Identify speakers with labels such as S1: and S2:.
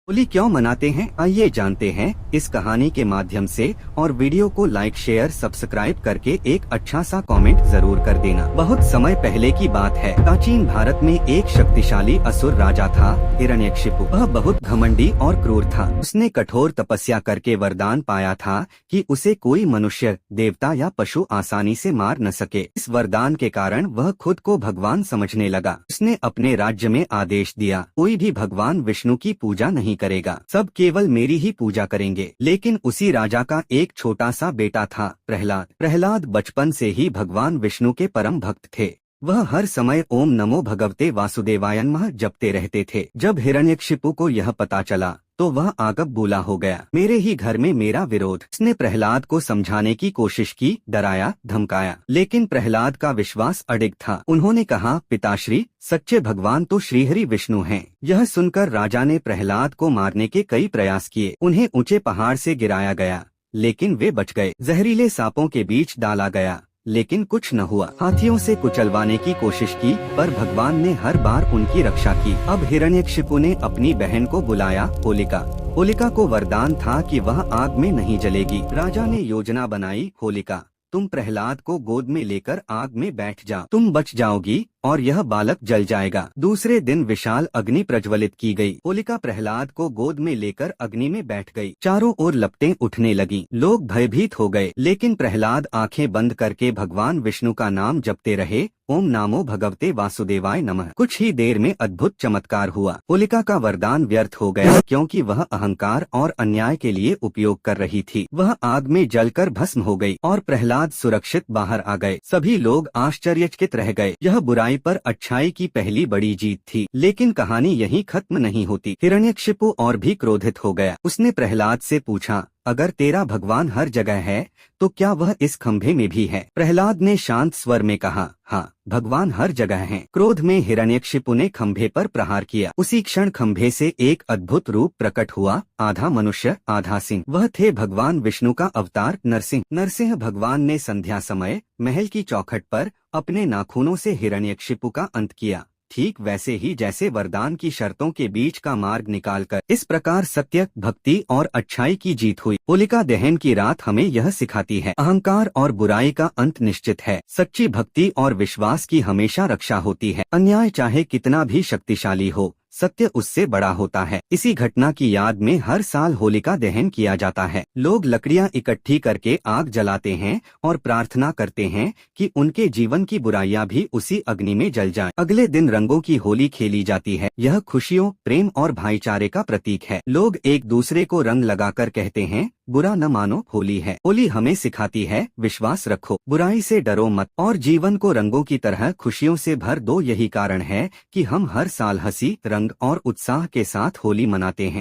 S1: होली क्यों मनाते हैं, आइए जानते हैं इस कहानी के माध्यम से। और वीडियो को लाइक शेयर सब्सक्राइब करके एक अच्छा सा कमेंट जरूर कर देना। बहुत समय पहले की बात है। प्राचीन भारत में एक शक्तिशाली असुर राजा था, हिरण्यकशिपु। वह बहुत घमंडी और क्रूर था। उसने कठोर तपस्या करके वरदान पाया था कि उसे कोई मनुष्य, देवता या पशु आसानी से मार न सके। इस वरदान के कारण वह खुद को भगवान समझने लगा। उसने अपने राज्य में आदेश दिया, कोई भी भगवान विष्णु की पूजा नहीं करेगा, सब केवल मेरी ही पूजा करेंगे। लेकिन उसी राजा का एक छोटा सा बेटा था, प्रहलाद। प्रहलाद बचपन से ही भगवान विष्णु के परम भक्त थे। वह हर समय ओम नमो भगवते वासुदेवाय नमः जपते रहते थे। जब हिरण्यकशिपु को यह पता चला तो वह आगब बोला हो गया, मेरे ही घर में मेरा विरोध। उसने प्रहलाद को समझाने की कोशिश की, डराया धमकाया, लेकिन प्रहलाद का विश्वास अडिग था। उन्होंने कहा, पिताश्री, सच्चे भगवान तो श्रीहरि विष्णु हैं। यह सुनकर राजा ने प्रहलाद को मारने के कई प्रयास किए। उन्हें ऊंचे पहाड़ से गिराया गया, लेकिन वे बच गए। जहरीले सांपों के बीच डाला गया, लेकिन कुछ न हुआ। हाथियों से कुचलवाने की कोशिश की, पर भगवान ने हर बार उनकी रक्षा की। अब हिरण्यकशिपु ने अपनी बहन को बुलाया, होलिका। होलिका को वरदान था कि वह आग में नहीं जलेगी। राजा ने योजना बनाई, होलिका, तुम प्रहलाद को गोद में लेकर आग में बैठ जाओ, तुम बच जाओगी और यह बालक जल जाएगा। दूसरे दिन विशाल अग्नि प्रज्वलित की गई। होलिका प्रहलाद को गोद में लेकर अग्नि में बैठ गई। चारों ओर लपटें उठने लगीं। लोग भयभीत हो गए, लेकिन प्रहलाद आंखें बंद करके भगवान विष्णु का नाम जपते रहे, ओम नामो भगवते वासुदेवाय नमः। कुछ ही देर में अद्भुत चमत्कार हुआ। होलिका का वरदान व्यर्थ हो गया, क्योंकि वह अहंकार और अन्याय के लिए उपयोग कर रही थी। वह आग में जलकर भस्म हो गई और प्रहलाद सुरक्षित बाहर आ गए। सभी लोग आश्चर्यचकित रह गए। यह बुराई पर अच्छाई की पहली बड़ी जीत थी। लेकिन कहानी यहीं खत्म नहीं होती। हिरण्यकशिपु और भी क्रोधित हो गया। उसने प्रहलाद से पूछा, अगर तेरा भगवान हर जगह है तो क्या वह इस खंभे में भी है? प्रहलाद ने शांत स्वर में कहा, हाँ, भगवान हर जगह हैं। क्रोध में हिरण्यकशिपु ने खंभे पर प्रहार किया। उसी क्षण खंभे से एक अद्भुत रूप प्रकट हुआ, आधा मनुष्य आधा सिंह। वह थे भगवान विष्णु का अवतार नरसिंह। नरसिंह भगवान ने संध्या समय महल की चौखट पर अपने नाखूनों से हिरण्यकशिपु का अंत किया, ठीक वैसे ही जैसे वरदान की शर्तों के बीच का मार्ग निकालकर। इस प्रकार सत्य, भक्ति और अच्छाई की जीत हुई। होलिका दहन की रात हमें यह सिखाती है, अहंकार और बुराई का अंत निश्चित है। सच्ची भक्ति और विश्वास की हमेशा रक्षा होती है। अन्याय चाहे कितना भी शक्तिशाली हो, सत्य उससे बड़ा होता है। इसी घटना की याद में हर साल होलिका दहन किया जाता है। लोग लकड़ियां इकट्ठी करके आग जलाते हैं और प्रार्थना करते हैं कि उनके जीवन की बुराइयां भी उसी अग्नि में जल जाएं। अगले दिन रंगों की होली खेली जाती है। यह खुशियों, प्रेम और भाईचारे का प्रतीक है। लोग एक दूसरे को रंग लगाकर कहते हैं, बुरा न मानो, होली है। होली हमें सिखाती है, विश्वास रखो, बुराई से डरो मत और जीवन को रंगों की तरह खुशियों से भर दो। यही कारण है कि हम हर साल हंसी, रंग और उत्साह के साथ होली मनाते हैं।